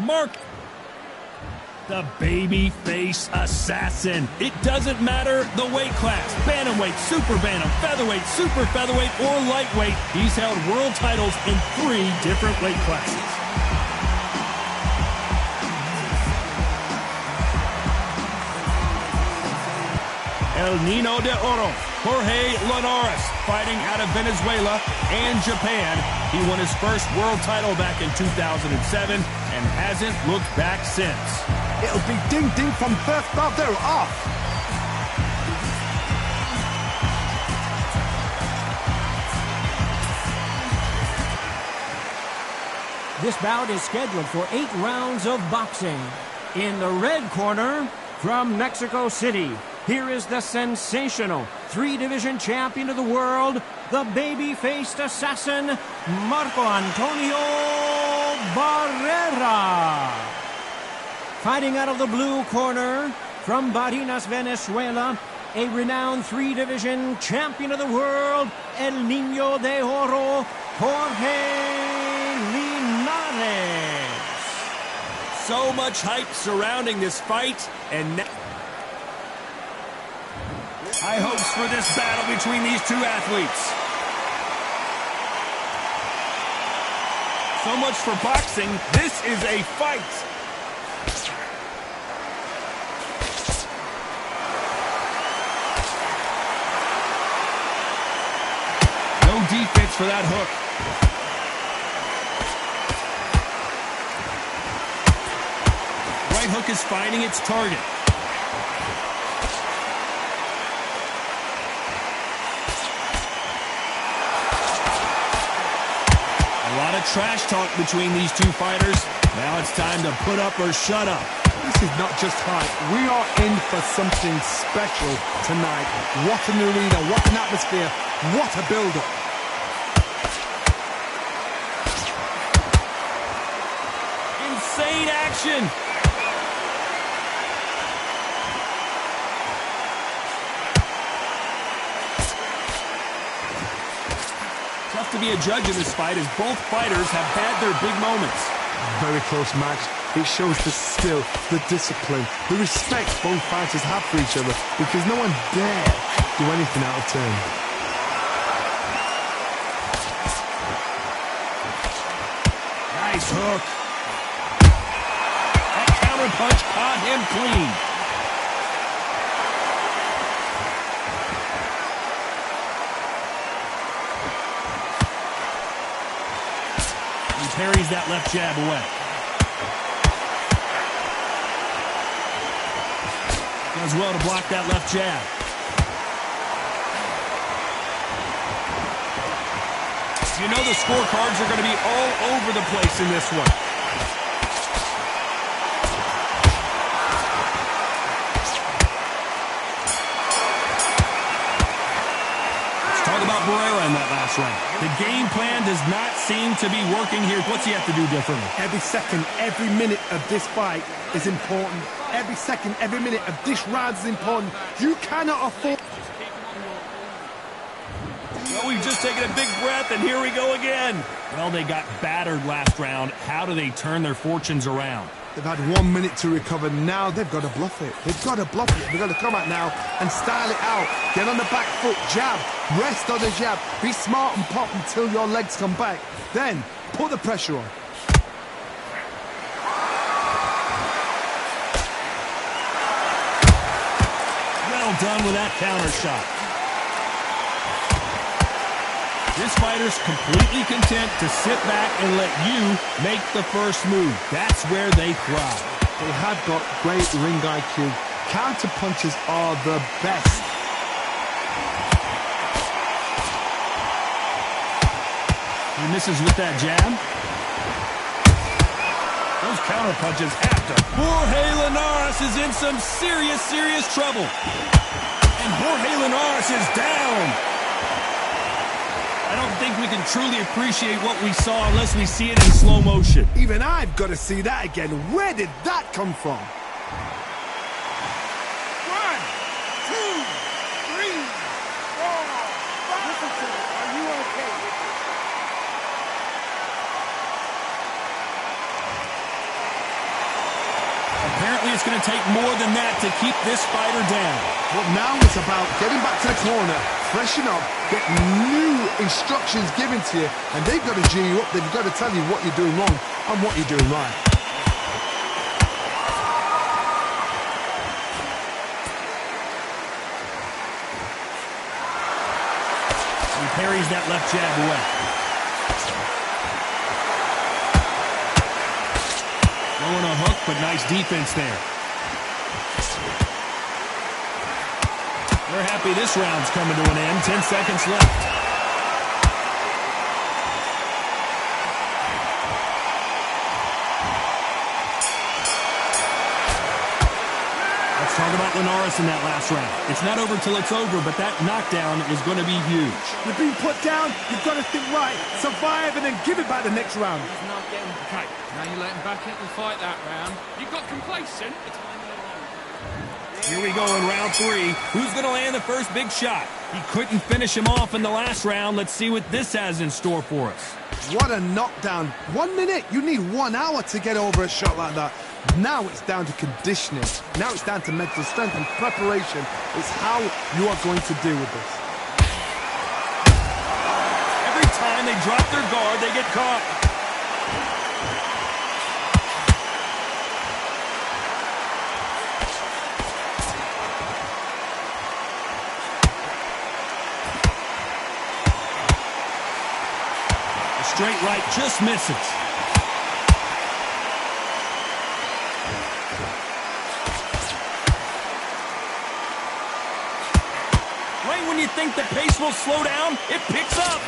Mark. The babyface assassin. It doesn't matter the weight class. Bantamweight, super bantam, featherweight, super featherweight, or lightweight. He's held world titles in 3 different weight classes. El Nino de Oro, Jorge Linares, fighting out of Venezuela and Japan. He won his first world title back in 2007 and hasn't looked back since. It'll be ding-ding from first bell. They're off. This bout is scheduled for 8 rounds of boxing. In the red corner, from Mexico City, here is the sensational 3-division champion of the world, the baby-faced assassin, Marco Antonio Barrera. Fighting out of the blue corner, from Barinas, Venezuela, a renowned 3-division champion of the world, El Nino de Oro, Jorge Linares. So much hype surrounding this fight, and high hopes for this battle between these two athletes. So much for boxing. This is a fight. No defense for that hook. Right hook is finding its target. A lot of trash talk between these two fighters. Now it's time to put up or shut up. This is not just hype. We are in for something special tonight. What an arena, what an atmosphere, what a build-up. Insane action. Tough to be a judge in this fight as both fighters have had their big moments. Very close match. It shows the skill, the discipline, the respect both fighters have for each other because no one dare do anything out of turn. Nice hook. That counter punch caught him clean. He parries that left jab away. Does well to block that left jab. You know the scorecards are going to be all over the place in this one. Let's talk about Barrera in that last round. The game plan does not seem to be working here. What's he have to do differently? Every second, every minute of this fight is important. Every second, every minute of this round is important. You cannot afford... Well, we've just taken a big breath, and here we go again. Well, they got battered last round. How do they turn their fortunes around? They've had 1 minute to recover. Now they've got to bluff it. They've got to bluff it. They've got to come out now and style it out. Get on the back foot, jab, rest on the jab. Be smart and pop until your legs come back. Then, put the pressure on. Well done with that counter shot. This fighter's completely content to sit back and let you make the first move. That's where they thrive. They have got great ring IQ. Counter punches are the best. He misses with that jab. Those counter punches have to. Jorge Linares is in some serious, serious trouble. And Jorge Linares is down. I don't think we can truly appreciate what we saw unless we see it in slow motion. Even I've got to see that again. Where did that come from? 1, 2, 3, 4, 5. Listen to me. Are you okay? Apparently it's going to take more than that to keep this fighter down. But now it's about getting back to the corner, freshen up, get new instructions given to you, and they've got to G you up. They've got to tell you what you're doing wrong and what you're doing right. He parries that left jab away. Throwing a hook, but nice defense there. They're happy this round's coming to an end. 10 seconds left. Let's talk about Linares in that last round. It's not over till it's over, but that knockdown is going to be huge. You're being put down, you've got to think right, survive, and then give it back the next round. He's not getting... Okay, now you let him back into the fight that round. You got complacent. Here we go in round 3. Who's going to land the first big shot? He couldn't finish him off in the last round. Let's see what this has in store for us. What a knockdown. 1 minute, you need 1 hour to get over a shot like that. Now it's down to conditioning. Now it's down to mental strength and preparation. It's how you are going to deal with this. Every time they drop their guard, they get caught. Straight right just misses. Right when you think the pace will slow down, it picks up.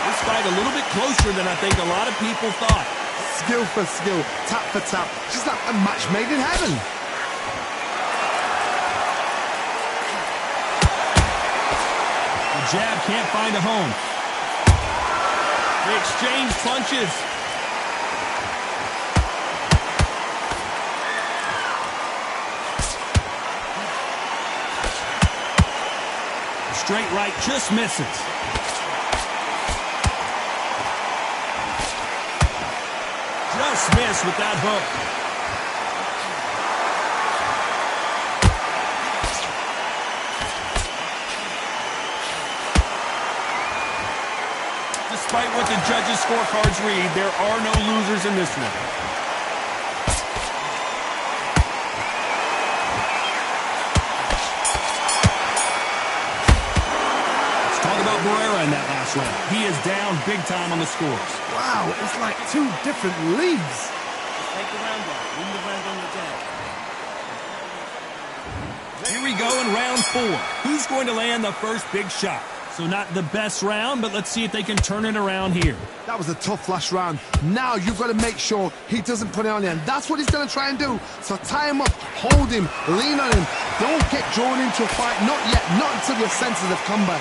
This fight a little bit closer than I think a lot of people thought. Skill for skill, tap for tap. Just like a match made in heaven. The jab can't find a home. They exchange punches. The straight right just misses. Just missed with that hook. Despite what the judges' scorecards read, there are no losers in this one. Let's talk about Barrera in that last round. He is down big time on the scores. Wow, it's like 2 different leagues. Just take the round off. Win the round on the day. Here we go in round 4. Who's going to land the first big shot? So not the best round, but let's see if they can turn it around here. That was a tough last round. Now you've got to make sure he doesn't put it on you, and that's what he's going to try and do. So tie him up, hold him, lean on him. Don't get drawn into a fight. Not yet. Not until your senses have come back.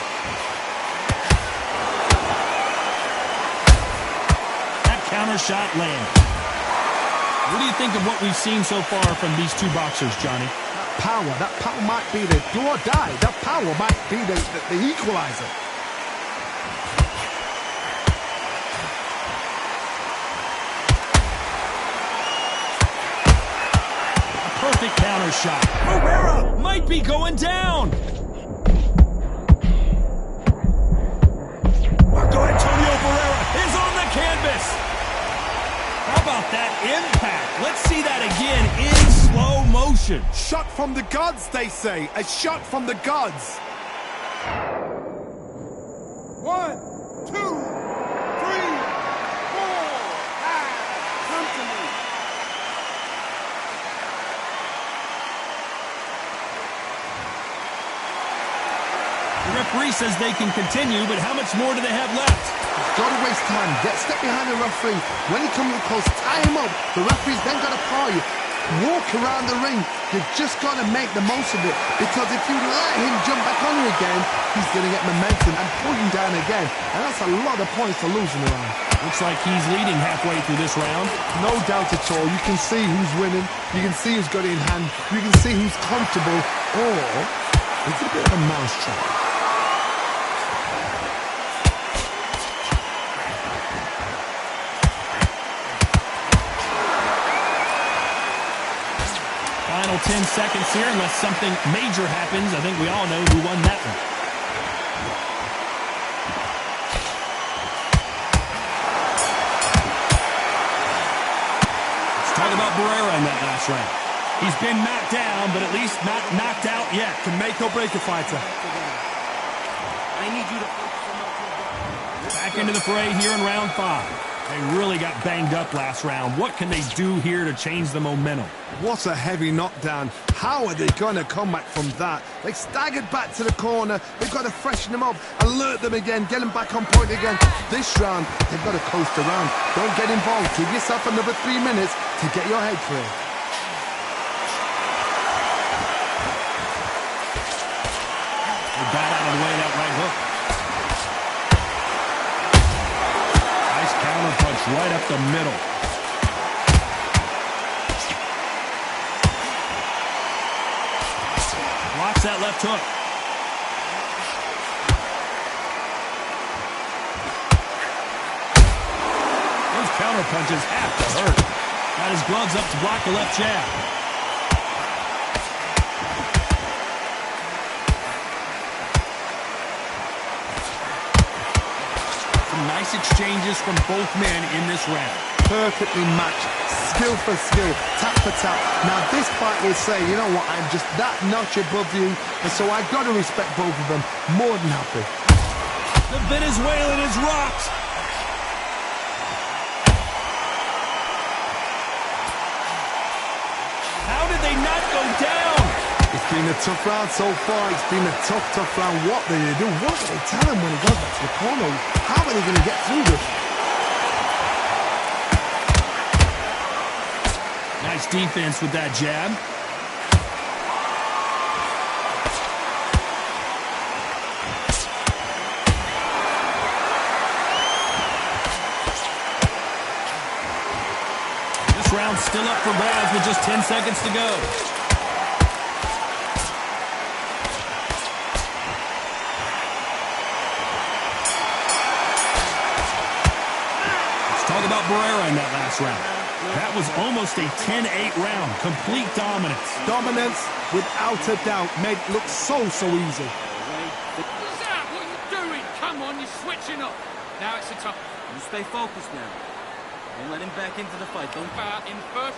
Counter shot land. What do you think of what we've seen so far from these 2 boxers, Johnny? That power might be the do or die. That power might be the equalizer. A perfect counter shot. Barrera might be going down. Marco Antonio Barrera is on the canvas. How about that impact? Let's see that again in slow motion. Shot from the gods, they say. A shot from the gods. 1, 2, 3, 4. Come to me. The referee says they can continue, but how much more do they have left? Got to waste time. Get step behind the referee. When he comes close, tie him up. The referee's then got to call you. walk around the ring. You've just got to make the most of it, because if you let him jump back on you again, he's going to get momentum and pull you down again, and that's a lot of points to lose in the round. Looks like he's leading halfway through this round. No doubt at all. You can see who's winning. You can see who's got it in hand. You can see who's comfortable, or it's a bit of a mousetrap. Final 10 seconds here, unless something major happens. I think we all know who won that one. Let's talk about Barrera in that last round. He's been knocked down, but at least not knocked out yet. Can make or break a fighter. I need you to focus on my Back into the fray here in round 5. They really got banged up last round. What can they do here to change the momentum? What a heavy knockdown. How are they going to come back from that? They staggered back to the corner. They've got to freshen them up, alert them again, get them back on point again. This round, they've got to coast around. Don't get involved. Give yourself another 3 minutes to get your head clear. They got out of the way of that right hook. Nice counter punch right up the middle. Blocks that left hook. Those counter punches have to hurt. Got his gloves up to block the left jab. Some nice exchanges from both men in this round. Perfectly matched, skill for skill, tap for tap. Now this fight will say, you know what, I'm just that notch above you, and so I've got to respect both of them. More than happy. The Venezuelan is rocked. How did they not go down? It's been a tough round so far. It's been a tough round. What do they do? What do they tell him when he goes back to the corner? How are they going to get through this? Nice defense with that jab. This round's still up for grabs with just 10 seconds to go. Let's talk about Barrera in that last round. That was almost a 10-8 round. Complete dominance. Dominance, without a doubt, made it look so easy. What's that? What are you doing? Come on, you're switching up. Now it's a tough... You stay focused now. Don't let him back into the fight. Don't in first.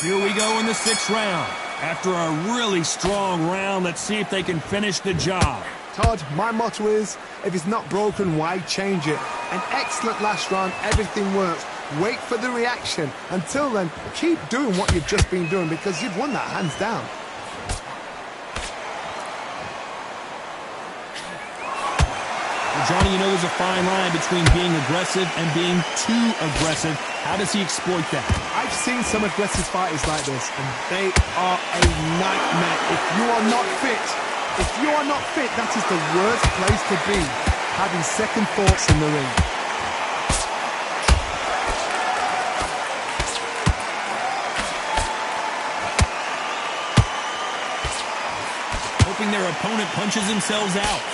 Here we go in the 6th round. After a really strong round, let's see if they can finish the job. Todd, my motto is, if it's not broken, why change it? An excellent last round, everything works. Wait for the reaction. Until then, keep doing what you've just been doing, because you've won that hands down. Well, Johnny, you know there's a fine line between being aggressive and being too aggressive. How does he exploit that? I've seen some aggressive fighters like this, and they are a nightmare. If you are not fit, that is the worst place to be, having second thoughts in the ring. Hoping their opponent punches themselves out.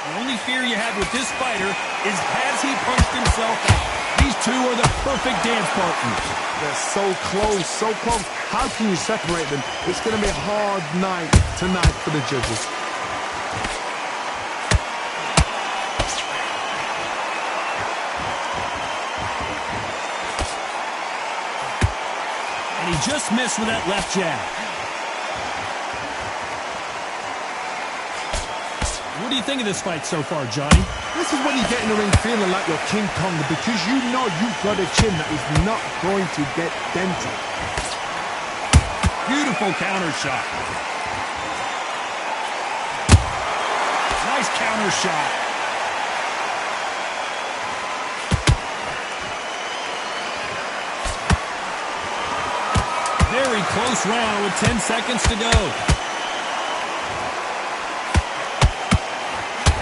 The only fear you have with this fighter is, has he punched himself out? These two are the perfect dance partners. They're so close, so close. How can you separate them? It's going to be a hard night tonight for the judges. And he just missed with that left jab. What do you think of this fight so far, Johnny? This is when you get in the ring feeling like you're King Kong, because you know you've got a chin that is not going to get dented. Beautiful counter shot. Nice counter shot. close round with 10 seconds to go.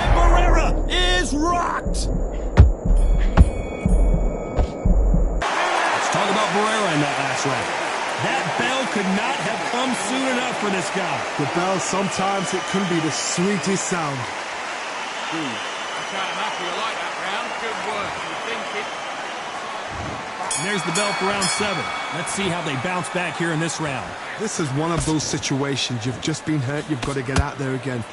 And Barrera is rocked. Let's talk about Barrera in that last round. That bell could not have come soon enough for this guy. The bell, sometimes it can be the sweetest sound. I can't imagine you like that round. Good work. You think it. And there's the bell for round 7. Let's see how they bounce back here in this round. This is one of those situations. You've just been hurt. You've got to get out there again.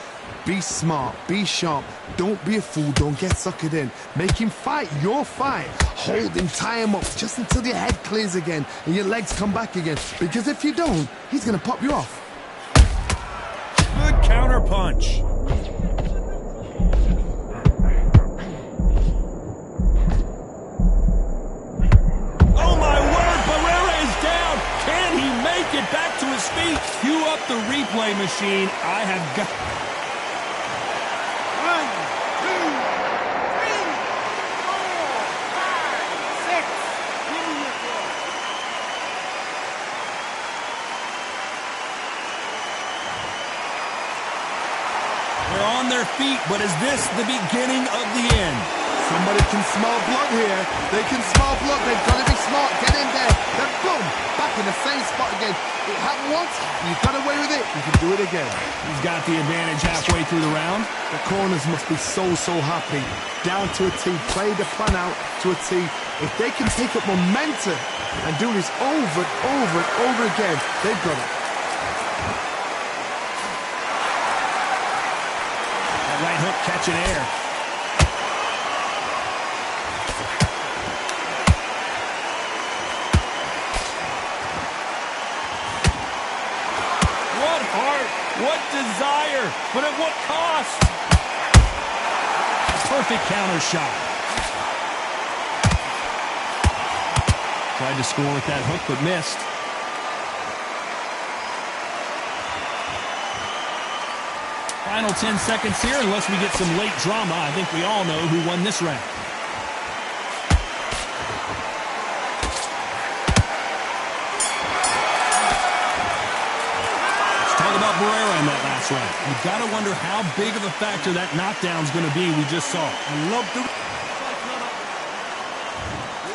Be smart. Be sharp. Don't be a fool. Don't get suckered in. Make him fight your fight. Hold him. Tie him up just until your head clears again and your legs come back again. Because if you don't, he's going to pop you off. Good counter punch. Oh my word, Barrera is down. Can he make it back to his feet? Cue up the replay machine. I have got... 1, 2, 3, 4, 5, 6. Give me your floor. They're on their feet, but is this the beginning of the end? Somebody can smell blood here. They can smell blood. They've got to be smart. Get in there. Then boom, back in the same spot again. It happened once. You got away with it. You can do it again. He's got the advantage halfway through the round. The corners must be so happy. Down to a T. Play the plan out to a T. If they can take up momentum and do this over and over and over again, they've got it. That right hook catching air. What heart, what desire, but at what cost? Perfect counter shot. Tried to score with that hook, but missed. Final 10 seconds here, unless we get some late drama. I think we all know who won this round. Let's talk about Barrera in that last round. You've got to wonder how big of a factor that knockdown's going to be we just saw. I love the...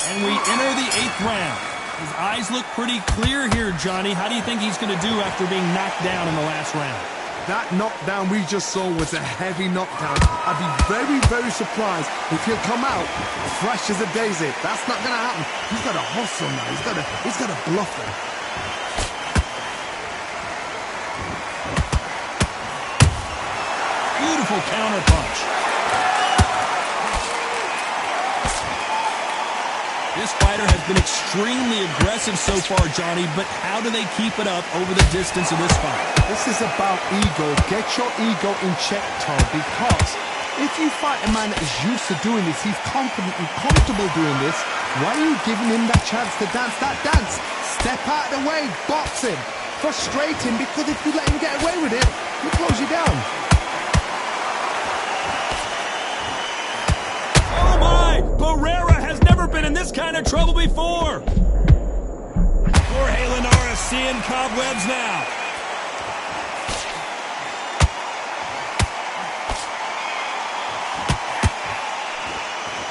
And we enter the 8th round. His eyes look pretty clear here, Johnny. How do you think he's going to do after being knocked down in the last round? That knockdown we just saw was a heavy knockdown. I'd be very surprised if he'll come out fresh as a daisy. That's not going to happen. He's got to hustle now. He's got to bluff him. Beautiful counter punch. This fighter has been extremely aggressive so far, Johnny, but how do they keep it up over the distance of this fight? This is about ego. Get your ego in check, Tom, because if you fight a man that is used to doing this, he's confident and comfortable doing this, why are you giving him that chance to dance that dance? Step out of the way, box him, frustrate him, because if you let him get away with it, he'll close you down. Oh my! Barrera has never been in this kind of trouble before! Jorge Linares seeing cobwebs now.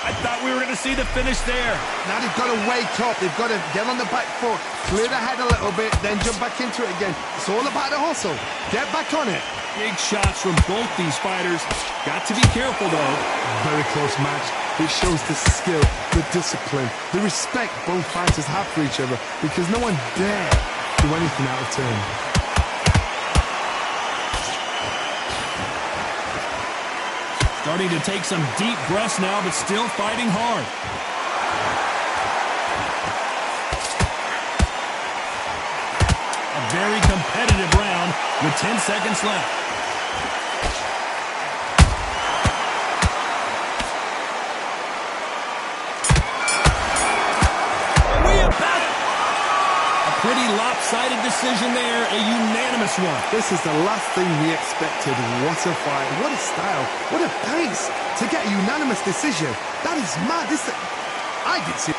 I thought we were going to see the finish there. Now they've got to wake up. They've got to get on the back foot, clear the head a little bit, then jump back into it again. It's all about the hustle. Get back on it. Big shots from both these fighters. Got to be careful, though. Very close match. It shows the skill, the discipline, the respect both fighters have for each other, because no one dare do anything out of turn. Starting to take some deep breaths now, but still fighting hard. A very competitive round with 10 seconds left. Pretty lopsided decision there, a unanimous one. This is the last thing we expected. What a fight, what a style, what a pace to get a unanimous decision. That is mad. I didn't see